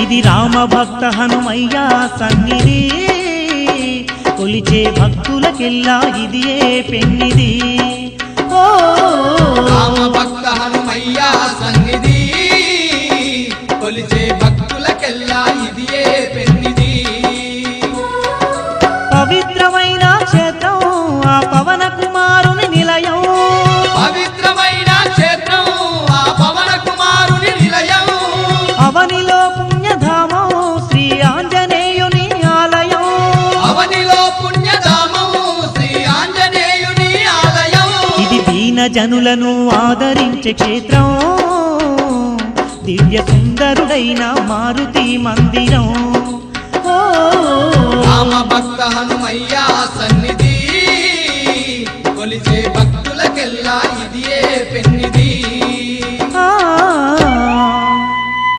ఇది రామ భక్త హనుమయ్య సన్నిధి కొలిచే భక్తులకెల్లా ఇదియే పెన్నిది ఓ రామ భక్త హనుమయ్య సన్నిధి కొలిచే భక్తులకెల్లా ఇదియే పెన్నిది పవిత్రమైన క్షేత్రం ఆ పవన కుమారుని నిలయం పవిత్రమైన క్షేత్రం ఆ పవన కుమారుని నిలయం అవనిలో పుణ్యధామం శ్రీ ఆంజనేయుని ఆలయం అవనిలో పుణ్యధామం శ్రీ ఆంజనేయుని ఆలయం ఇది దీన జనులను ఆదరించే క్షేత్రం దివ్య సుందరుడైన మారుతి మందిరం ఓ రామ భక్త హనుమయ్య సన్నిధి కొలిచే భక్తులకెల్లా ఇదియే పెన్నిది